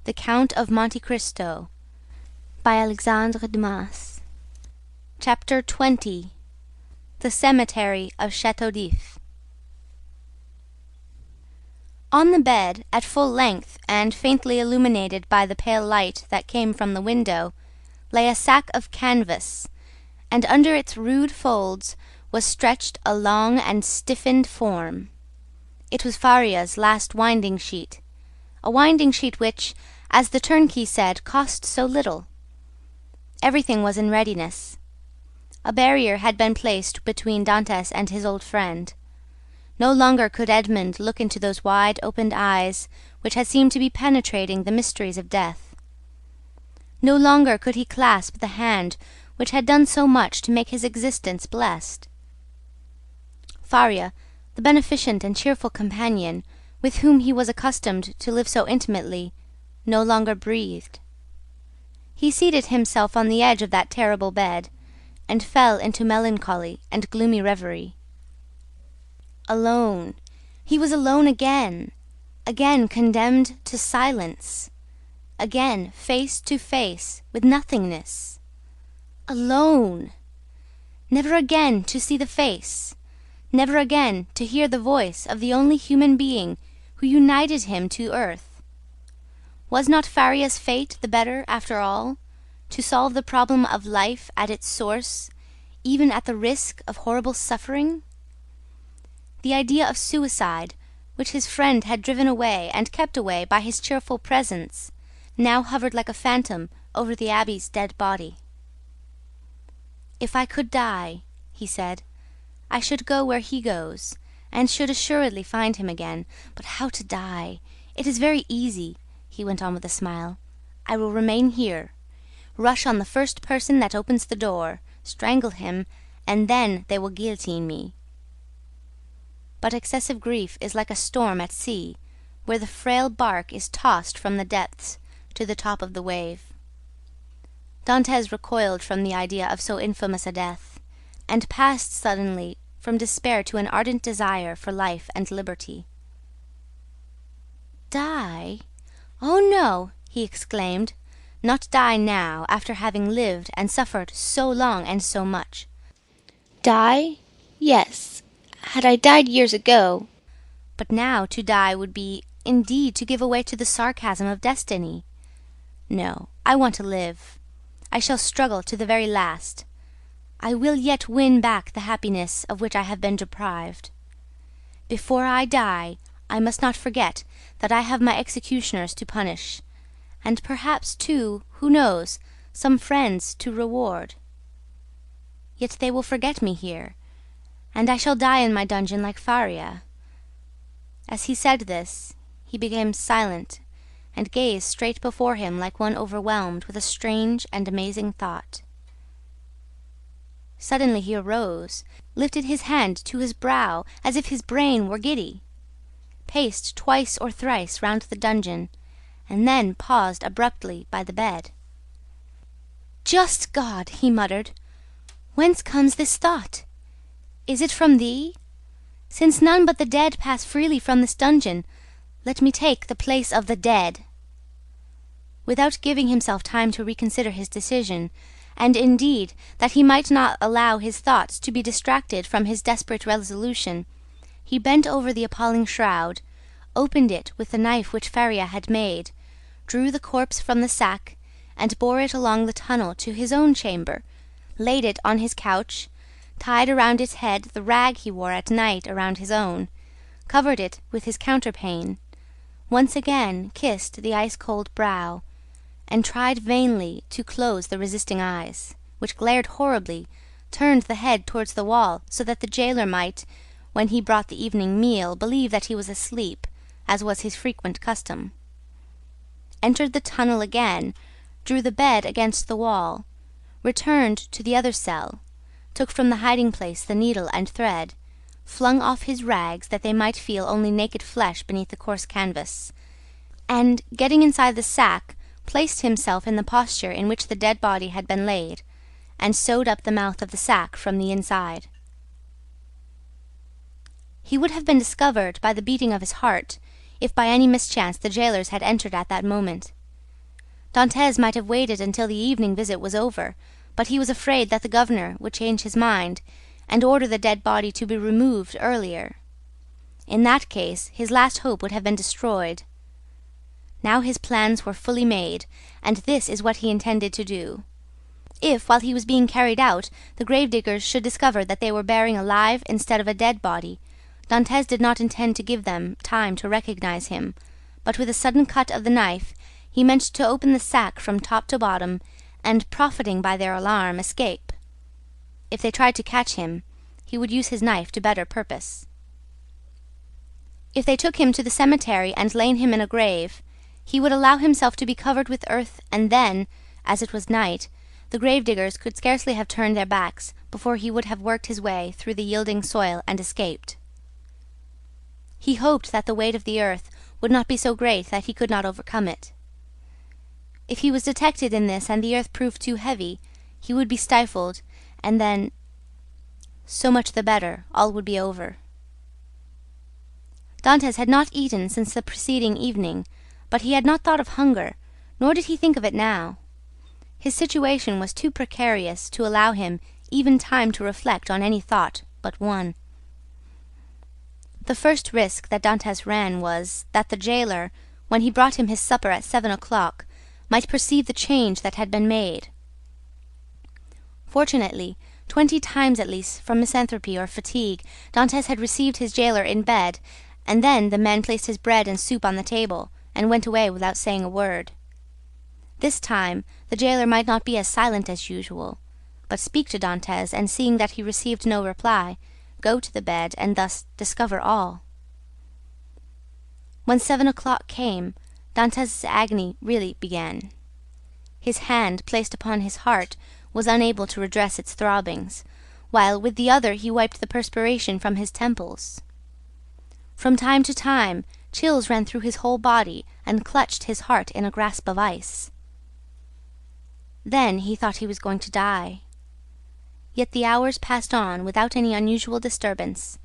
The Count of Monte Cristo by Alexandre Dumas. Chapter 20. The Cemetery of Château d'If. On the bed, at full length and faintly illuminated by the pale light that came from the window, lay a sack of canvas, and under its rude folds was stretched a long and stiffened form. It was Faria's last winding sheet, a winding sheet which, as the turnkey said, cost so little. Everything was in readiness. A barrier had been placed between Dantès and his old friend. No longer could Edmond look into those wide-opened eyes which had seemed to be penetrating the mysteries of death. No longer could he clasp the hand which had done so much to make his existence blessed. Faria, the beneficent and cheerful companion, with whom he was accustomed to live so intimately, no longer breathed. He seated himself on the edge of that terrible bed, and fell into melancholy and gloomy reverie. Alone! He was alone again! Again condemned to silence! Again face to face with nothingness! Alone! Never again to see the face! Never again to hear the voice of the only human being who united him to earth! Was not Faria's fate the better, after all, to solve the problem of life at its source, even at the risk of horrible suffering? The idea of suicide, which his friend had driven away and kept away by his cheerful presence, now hovered like a phantom over the abbé's dead body. "If I could die," he said, "I should go where he goes, and should assuredly find him again. But how to die? It is very easy," he went on with a smile. "I will remain here, rush on the first person that opens the door, strangle him, and then they will guillotine me." But excessive grief is like a storm at sea, where the frail bark is tossed from the depths to the top of the wave. Dantès recoiled from the idea of so infamous a death, and passed suddenly from despair to an ardent desire for life and liberty. "Die? Oh no!" he exclaimed. "Not die now, after having lived and suffered so long and so much. Die? Yes, had I died years ago. But now to die would be, indeed, to give way to the sarcasm of destiny. No, I want to live. I shall struggle to the very last. I will yet win back the happiness of which I have been deprived. Before I die, I must not forget that I have my executioners to punish, and perhaps, too, who knows, some friends to reward. Yet they will forget me here, and I shall die in my dungeon like Faria." As he said this, he became silent and gazed straight before him like one overwhelmed with a strange and amazing thought. Suddenly he arose, lifted his hand to his brow as if his brain were giddy, paced twice or thrice round the dungeon, and then paused abruptly by the bed. "Just God!" he muttered. "Whence comes this thought? Is it from thee? Since none but the dead pass freely from this dungeon, let me take the place of the dead." Without giving himself time to reconsider his decision, and indeed that he might not allow his thoughts to be distracted from his desperate resolution, he bent over the appalling shroud, opened it with the knife which Faria had made, drew the corpse from the sack, and bore it along the tunnel to his own chamber, laid it on his couch, tied around its head the rag he wore at night around his own, covered it with his counterpane, once again kissed the ice-cold brow, and tried vainly to close the resisting eyes, which glared horribly, turned the head towards the wall so that the jailer might, when he brought the evening meal, believe that he was asleep, as was his frequent custom. Entered the tunnel again, drew the bed against the wall, returned to the other cell, took from the hiding-place the needle and thread, flung off his rags that they might feel only naked flesh beneath the coarse canvas, and, getting inside the sack, placed himself in the posture in which the dead body had been laid, and sewed up the mouth of the sack from the inside. He would have been discovered by the beating of his heart, if by any mischance the jailers had entered at that moment. Dantès might have waited until the evening visit was over, but he was afraid that the governor would change his mind and order the dead body to be removed earlier. In that case, his last hope would have been destroyed. Now his plans were fully made, and this is what he intended to do. If, while he was being carried out, the gravediggers should discover that they were bearing a live instead of a dead body, Dantès did not intend to give them time to recognize him, but with a sudden cut of the knife he meant to open the sack from top to bottom, and, profiting by their alarm, escape. If they tried to catch him, he would use his knife to better purpose. If they took him to the cemetery and laid him in a grave, he would allow himself to be covered with earth, and then, as it was night, the gravediggers could scarcely have turned their backs before he would have worked his way through the yielding soil and escaped. He hoped that the weight of the earth would not be so great that he could not overcome it. If he was detected in this and the earth proved too heavy, he would be stifled, and then, so much the better, all would be over. Dantès had not eaten since the preceding evening, but he had not thought of hunger, nor did he think of it now. His situation was too precarious to allow him even time to reflect on any thought but one. The first risk that Dantès ran was, that the jailer, when he brought him his supper at 7 o'clock, might perceive the change that had been made. Fortunately, 20 times at least, from misanthropy or fatigue, Dantès had received his jailer in bed, and then the man placed his bread and soup on the table, and went away without saying a word. This time the jailer might not be as silent as usual, but speak to Dantès, and seeing that he received no reply, go to the bed and thus discover all. When 7 o'clock came, Dantès' agony really began. His hand, placed upon his heart, was unable to redress its throbbings, while with the other he wiped the perspiration from his temples. From time to time, chills ran through his whole body and clutched his heart in a grasp of ice. Then he thought he was going to die. Yet the hours passed on without any unusual disturbance,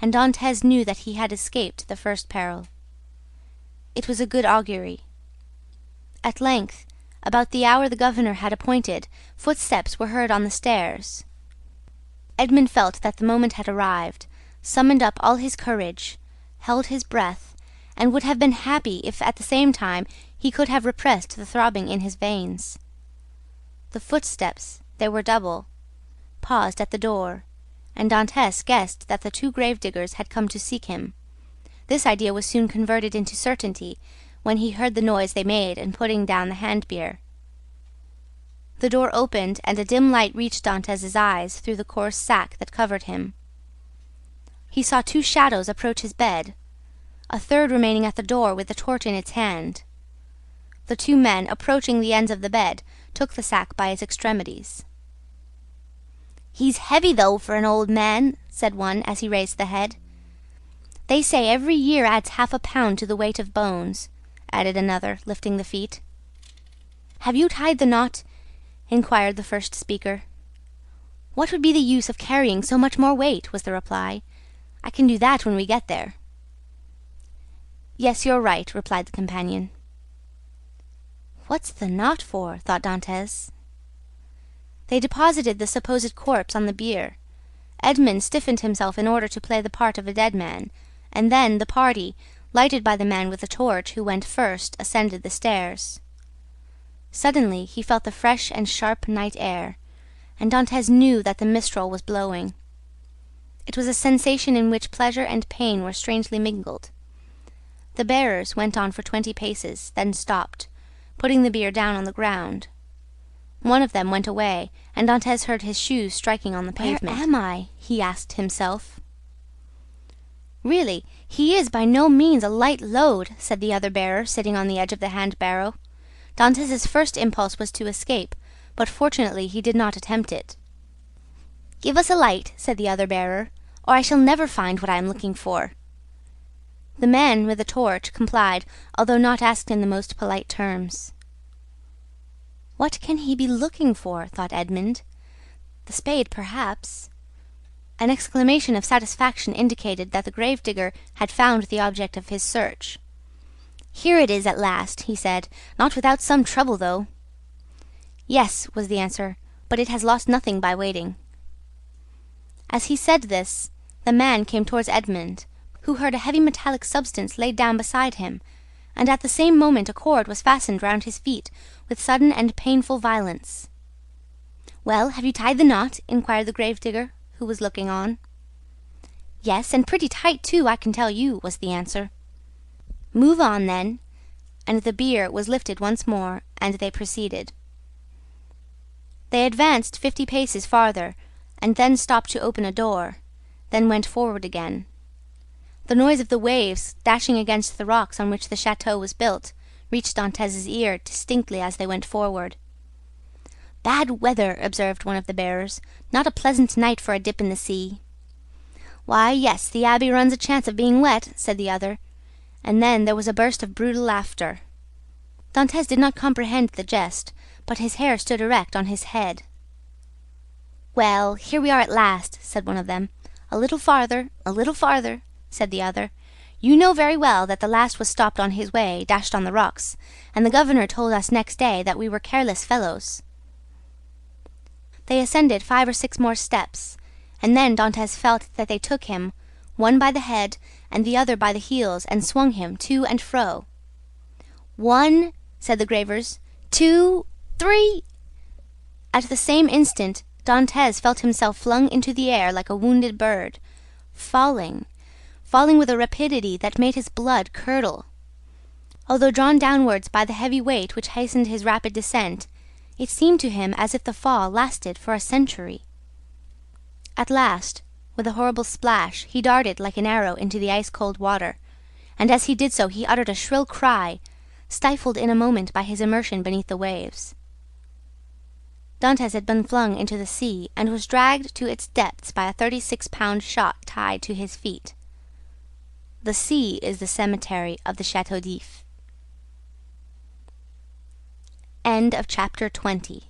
and Dantès knew that he had escaped the first peril. It was a good augury. At length, about the hour the governor had appointed, footsteps were heard on the stairs. Edmund felt that the moment had arrived, summoned up all his courage, held his breath, and would have been happy if at the same time he could have repressed the throbbing in his veins. The footsteps, they were double, paused at the door, and Dantès guessed that the 2 gravediggers had come to seek him. This idea was soon converted into certainty when he heard the noise they made in putting down the hand-bier. The door opened, and a dim light reached Dantès' eyes through the coarse sack that covered him. He saw 2 shadows approach his bed, a third remaining at the door with the torch in its hand. The 2 men, approaching the ends of the bed, took the sack by its extremities. "He's heavy, though, for an old man," said one as he raised the head. "They say every year adds half a pound to the weight of bones," added another, lifting the feet. "Have you tied the knot?" inquired the first speaker. "What would be the use of carrying so much more weight?" was the reply. "I can do that when we get there." "Yes, you're right," replied the companion. "What's the knot for?" thought Dantès. They deposited the supposed corpse on the bier. Edmund stiffened himself in order to play the part of a dead man, and then the party, lighted by the man with the torch who went first, ascended the stairs. Suddenly he felt the fresh and sharp night air, and Dantès knew that the mistral was blowing. It was a sensation in which pleasure and pain were strangely mingled. The bearers went on for 20 paces, then stopped, putting the bier down on the ground. One of them went away, and Dantès heard his shoes striking on the pavement. "Where am I?" he asked himself. "Really, he is by no means a light load," said the other bearer, sitting on the edge of the hand-barrow. Dantès' first impulse was to escape, but fortunately he did not attempt it. "Give us a light," said the other bearer, "or I shall never find what I am looking for." The man with the torch complied, although not asked in the most polite terms. "What can he be looking for?" thought Edmund. "The spade, perhaps." An exclamation of satisfaction indicated that the gravedigger had found the object of his search. "Here it is at last," he said. "Not without some trouble, though." "Yes," was the answer, "but it has lost nothing by waiting." As he said this, the man came towards Edmund, who heard a heavy metallic substance laid down beside him, and at the same moment a cord was fastened round his feet with sudden and painful violence. "Well, have you tied the knot?" inquired the gravedigger, who was looking on. "Yes, and pretty tight too, I can tell you," was the answer. "Move on, then," and the bier was lifted once more, and they proceeded. They advanced 50 paces farther, and then stopped to open a door, then went forward again. The noise of the waves dashing against the rocks on which the chateau was built reached Dantès' ear distinctly as they went forward. "Bad weather," observed one of the bearers. "Not a pleasant night for a dip in the sea." "Why, yes, the abbey runs a chance of being wet," said the other. And then there was a burst of brutal laughter. Dantès did not comprehend the jest, but his hair stood erect on his head. "Well, here we are at last," said one of them. "A little farther, a little farther," said the other. "You know very well that the last was stopped on his way, dashed on the rocks, and the governor told us next day that we were careless fellows." They ascended 5 or 6 more steps, and then Dantès felt that they took him, one by the head and the other by the heels, and swung him to and fro. "1," said the gravers, "2, 3." At the same instant Dantès felt himself flung into the air like a wounded bird, falling with a rapidity that made his blood curdle. Although drawn downwards by the heavy weight which hastened his rapid descent, it seemed to him as if the fall lasted for a century. At last, with a horrible splash, he darted like an arrow into the ice-cold water, and as he did so he uttered a shrill cry, stifled in a moment by his immersion beneath the waves. Dantès had been flung into the sea and was dragged to its depths by a 36-pound shot tied to his feet. The sea is the cemetery of the Château d'If. End of chapter 20.